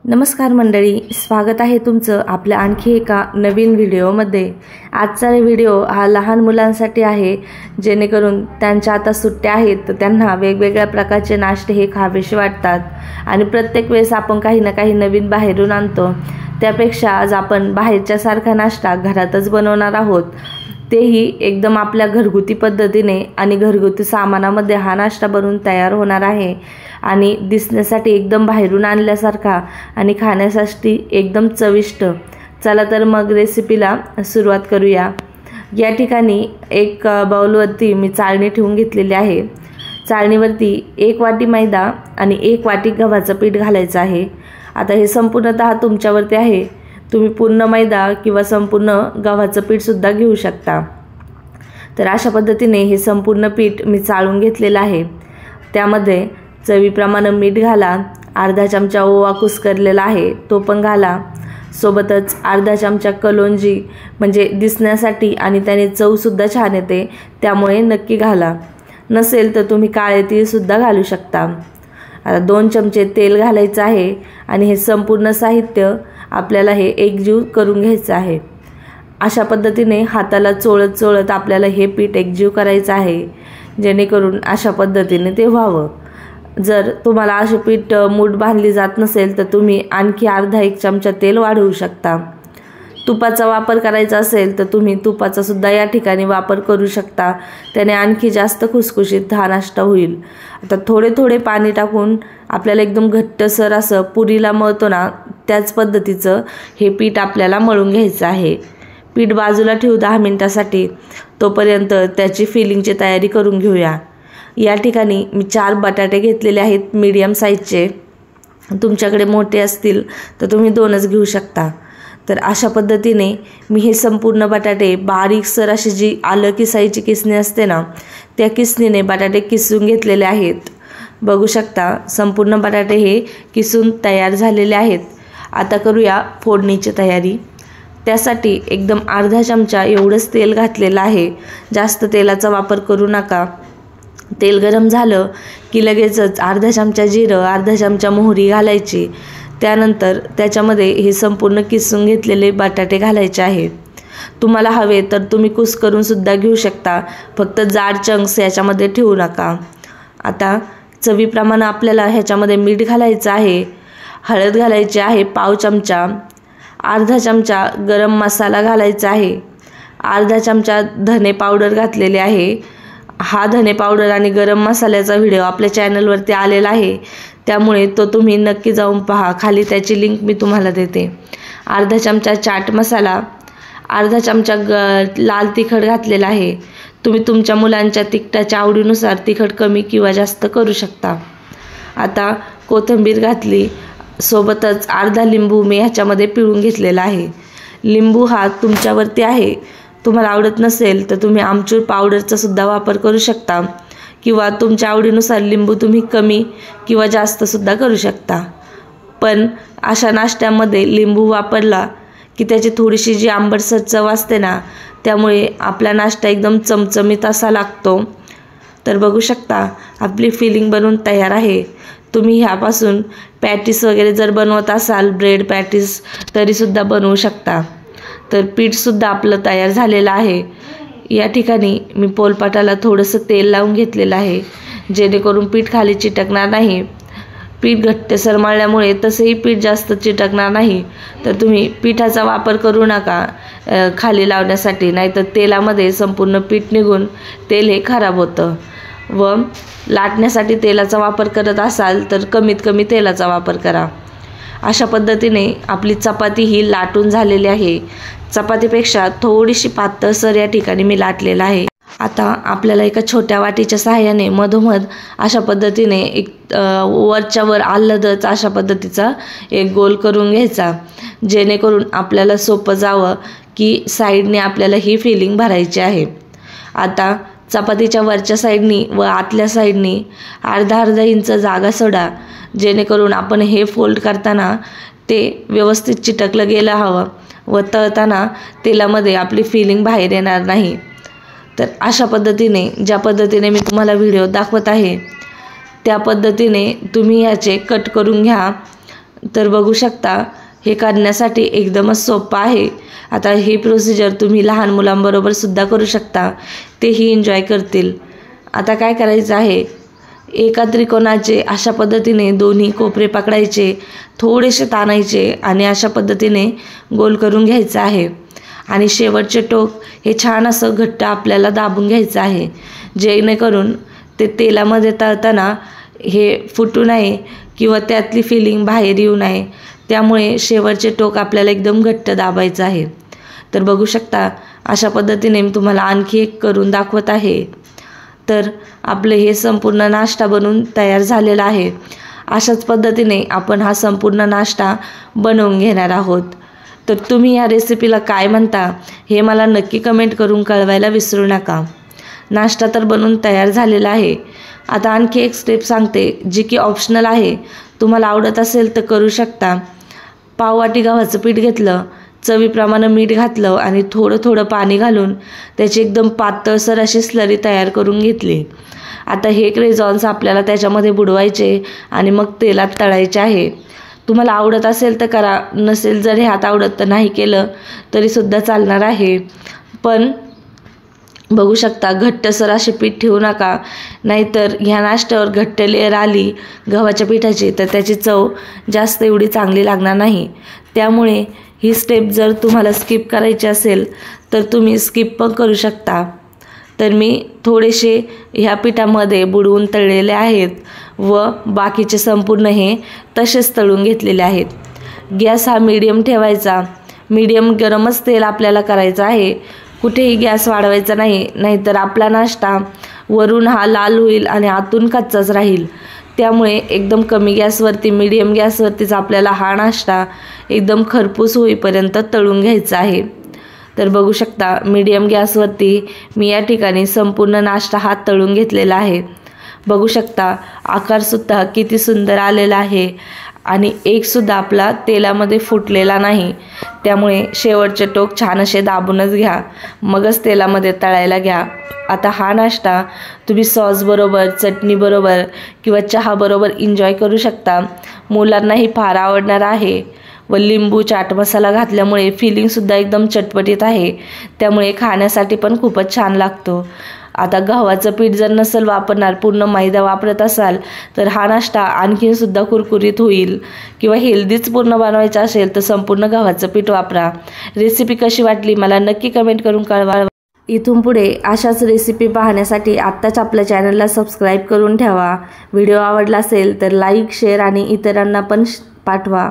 नमस्कार मंडळी, स्वागत आहे तुमचं आपल्या आणखी एका नवीन व्हिडिओमध्ये। आजचा व्हिडिओ हा लहान मुलांसाठी आहे, जेणेकरून त्यांच्या आता सुट्ट्या आहेत तर त्यांना वेगवेगळ्या प्रकारचे नाश्ते हे खावेसे वाटतात आणि प्रत्येक वेळेस आपण काही ना काही नवीन बाहेरून आणतो। त्यापेक्षा आज आपण बाहेरच्या सारखा नाश्ता घरातच बनवणार आहोत, तेही एकदम आपल्या घरगुती पद्धतीने आणि घरगुती सामानामध्ये हा नाश्ता बनवून तयार होणार आहे आणि दिसण्यासाठी एकदम बाहेरून आणल्यासारखा आणि खाण्यासाठी एकदम चविष्ट। चला तर मग रेसिपीला सुरुवात करूया। या ठिकाणी एक बाउलवरती मी चाळणी ठेवून घेतलेली आहे। चाळणीवरती 1 वाटी मैदा आणि 1 वाटी गव्हाचं पीठ घालायचं आहे। आता हे संपूर्णतः तुमच्यावरती आहे, तुम्ही पूर्ण मैदा किंवा संपूर्ण गव्हाचं पीठ सुद्धा घेऊ शकता। तर अशा पद्धतीने हे संपूर्ण पीठ मी चाळून घेतलेलं आहे। त्यामध्ये चवीप्रमाणे मीठ घाला, अर्धा चमचा ओवा कुस्करलेला आहे तो पण घाला, सोबतच अर्धा चमचा कलोंजी, म्हणजे दिसण्यासाठी आणि त्याने चव सुद्धा छान येते त्यामुळे नक्की घाला। नसेल तर तुम्ही काळे तीळ सुद्धा घालू शकता। आता 2 चमचे तेल घालायचं आहे आणि हे संपूर्ण साहित्य आपल्याला हे एकजीव करून घ्यायचं आहे। अशा पद्धतीने हाताला चोळत आपल्याला हे पीठ एकजीव करायचं आहे, जेणेकरून अशा पद्धतीने ते व्हावं। जर तुम्हाला असे पीठ मूठ बांधली जात नसेल तर तुम्ही आणखी अर्धा 1 चमचा तेल वाढवू शकता। तुपाचा वापर करायचा असेल तर तुम्ही तुपाचा सुद्धा या ठिकाणी वापर करू शकता, त्याने आणखी जास्त खुसखुशीत हा नाश्ता होईल। आता थोडे पाणी टाकून आपल्याला एकदम घट्टसर असं पुरीला मळतो ना, त्याच पद्धतीचं हे पीठ आपल्याला मळून घ्यायचं आहे। पीठ बाजूला ठेवू 10 मिनिटासाठी, तोपर्यंत त्याची फिलिंगची तयारी करून घेऊया। या ठिकाणी मी 4 बटाटे घेतलेले आहेत मीडियम साईजचे, तुमच्याकडे मोठे असतील तर तुम्ही 2च घेऊ शकता। तर अशा पद्धतीने मी हे संपूर्ण बटाटे बारीकसर अशी जी आलं किसायची किसणी असते ना, त्या किसणीने बटाटे किसून घेतलेले आहेत। बघू शकता संपूर्ण बटाटे हे किसून तयार झालेले आहेत। आता करूया फोडणीची तयारी। त्यासाठी एकदम अर्धा चमचा एवढंच तेल घातलेलं आहे, जास्त तेलाचा वापर करू नका। तेल गरम झालं की लगेचच अर्धा चमचा जिरं, अर्धा चमचा मोहरी घालायची। त्यानंतर त्याच्यामध्ये हे संपूर्ण किसून घेतलेले बटाटे घालायचे आहेत। तुम्हाला हवे तर तुम्ही कुस्करून सुद्धा घेऊ शकता, फक्त जाड चंक्स याच्यामध्ये ठेवू नका। आता चवीप्रमाणे आपल्याला ह्याच्यामध्ये मीठ घालायचं आहे, हळद घालायची आहे पाव चमचा, अर्धा चमचा गरम मसाला घालायचा आहे, अर्धा चमचा धने पावडर घातलेले आहे। हा धने पावडर आणि गरम मसाल्याचा व्हिडिओ आपल्या चॅनलवरती आलेला आहे, त्यामुळे तो तुम्ही नक्की जाऊन पहा, खाली त्याची लिंक मी तुम्हाला देते। अर्धा चमचा चाट मसाला, अर्धा चमचा लाल तिखट घातलेला आहे। तुम्ही तुमच्या मुलांच्या तिखटाच्या आवडीनुसार तिखट कमी किंवा जास्त करू शकता। आता कोथिंबीर घातली, सोबतच अर्धा लिंबू मी ह्याच्यामध्ये पिळून घेतलेला आहे। लिंबू हा तुमच्यावरती आहे, तुम्हाला आवडत नसेल तर तुम्ही आमचूर पावडरचा सुद्धा वापर करू शकता किंवा तुमच्या आवडीनुसार लिंबू तुम्ही कमी किंवा जास्त सुद्धा करू शकता। पण अशा नाश्त्यामध्ये लिंबू वापरला की त्याची थोडीशी जी आंबटसर चव असते ना, त्यामुळे आपला नाश्ता एकदम चमचमीत असा लागतो। तर बघू शकता आपली फिलिंग बनवून तयार आहे। तुम्ही ह्यापासून पॅटीस वगैरे जर बनवत असाल, ब्रेड पॅटीस, तरीसुद्धा बनवू शकता। तर पीठसुद्धा आपलं तयार झालेलं आहे। या ठिकाणी मी पोलपाटाला थोडंसं तेल लावून घेतलेलं आहे, जेणेकरून पीठ खाली चिटकणार नाही। पीठ घट्टसर मळल्यामुळे तसंही पीठ जास्त चिटकणार नाही, तर तुम्ही पिठाचा वापर करू नका खाली लावण्यासाठी, नाहीतर तेलामध्ये संपूर्ण पीठ निघून तेल हे खराब होतं। व लाटण्यासाठी तेलाचा वापर करत असाल तर कमीत कमी तेलाचा वापर करा। अशा पद्धतीने आपली चपाती ही लाटून झालेली आहे। चपातीपेक्षा थोडीशी पातळसर या ठिकाणी मी लाटलेलं आहे। आता आपल्याला एका छोट्या वाटीच्या सहाय्याने मधोमध अशा पद्धतीने एक वरच्या वर आल्लदच अशा पद्धतीचा एक गोल करून घ्यायचा, जेणेकरून आपल्याला सोपं जावं की साईडने आपल्याला ही फिलिंग भरायची आहे। आता चपातीच्या वरच्या साईडनी व आतल्या साईडनी अर्धा इंच जागा सोडा, जेणेकरून आपण हे फोल्ड करताना ते व्यवस्थित चिटकलं गेलं हवं व तळताना तेलामध्ये आपली फिलिंग बाहेर येणार नाही। तर अशा पद्धतीने ज्या पद्धतीने मी तुम्हाला व्हिडिओ दाखवत आहे त्या पद्धतीने तुम्ही याचे कट करून घ्या, तर बघू शकता हे करण्यासाठी एकदमच सोपं आहे। आता ही प्रोसिजर तुम्ही लहान मुलांबरोबर सुद्धा करू शकता, तेही एन्जॉय करतील। आता काय करायचं आहे, एका त्रिकोणाचे अशा पद्धतीने दोन्ही कोपरे पकडायचे, थोडेसे ताणायचे आणि अशा पद्धतीने गोल करून घ्यायचं आहे आणि शेवटचे टोक हे छान असं घट्ट आपल्याला दाबून घ्यायचं आहे, जेणेकरून ते तेलामध्ये तळताना हे फुटू नये किंवा त्यातली फिलिंग बाहेर येऊ नये। त्यामुळे शेवटचे टोक आपल्याला एकदम घट्ट दाबायचं आहे। तर बघू शकता अशा पद्धतीने मी तुम्हाला आणखी एक करून दाखवत आहे। तर आपले हे संपूर्ण नाश्ता बनवून तयार झालेला आहे। अशाच पद्धतीने आपण हा संपूर्ण नाश्ता बनवून घेणार आहोत। तर तुम्ही या रेसिपीला काय म्हणता हे मला नक्की कमेंट करून कळवायला विसरू नका। नाश्ता तर बनवून तयार झालेला आहे। आता आणखी एक स्टेप सांगते, जी की ऑप्शनल आहे, तुम्हाला आवडत असेल तर करू शकता। पाव वाटी गव्हाचं पीठ घेतलं, चवीप्रमाणे मीठ घातलं आणि थोडं थोडं पाणी घालून त्याची एकदम पातळसर अशी स्लरी तयार करून घेतली। आता हे क्रेझॉन्स आपल्याला त्याच्यामध्ये बुडवायचे आणि मग तेलात तळायचे आहे। तुम्हाला आवडत असेल तर करा, नसेल जर ह्यात आवडत तर नाही केलं तरीसुद्धा चालणार आहे। पण बघू शकता घट्टसर असे पीठ ठेवू नका, नाहीतर ह्या नाश्त्यावर घट्ट लेअर आली गव्हाच्या पिठाची तर त्याची चव जास्त एवढी चांगली लागणार नाही। त्यामुळे ही स्टेप जर तुम्हाला स्किप करायची असेल तर तुम्ही स्किप पण करू शकता। तर मी थोडेसे ह्या पिठामध्ये बुडवून तळलेले आहेत व बाकीचे संपूर्ण हे तसेच तळून घेतलेले आहेत। गॅस हा मीडियम ठेवायचा, मीडियम गरमच तेल आपल्याला करायचं आहे, कुठेही गॅस वाढवायचा नाही, नाहीतर आपला नाश्ता वरून हा लाल होईल आणि आतून कच्चाच राहील। त्यामुळे एकदम कमी गॅसवरती, मीडियम गॅसवरतीच आपल्याला हा नाश्ता एकदम खरपूस होईपर्यंत तळून घ्यायचा आहे। तर बघू शकता मीडियम गॅसवरती मी या ठिकाणी संपूर्ण नाश्ता हा तळून घेतलेला आहे। बघू शकता आकारसुद्धा किती सुंदर आलेला आहे आणि एकसुद्धा आपला तेलामध्ये फुटलेला नाही। त्यामुळे शेवटचे टोक छान असे दाबूनच घ्या, मगच तेलामध्ये तळायला घ्या। आता हा नाश्ता तुम्ही सॉसबरोबर, चटणीबरोबर किंवा चहाबरोबर एन्जॉय करू शकता। मुलांनाही फार आवडणार आहे व लिंबू चाट मसाला घातल्यामुळे फिलिंगसुद्धा एकदम चटपटीत आहे, त्यामुळे खाण्यासाठी पण खूपच छान लागतो। आता गव्हाचं पीठ जर नसेल वापरणार, पूर्ण मैदा वापरत असाल तर हा नाश्ता आणखीनसुद्धा कुरकुरीत होईल। किंवा हेल्दीच पूर्ण बनवायचं असेल तर संपूर्ण गव्हाचं पीठ वापरा। रेसिपी कशी वाटली मला नक्की कमेंट करून कळवा। इथून पुढे अशाच रेसिपी पाहण्यासाठी आत्ताच आपल्या चॅनलला सबस्क्राईब करून ठेवा। व्हिडिओ आवडला असेल तर लाईक, शेअर आणि इतरांना पण पाठवा।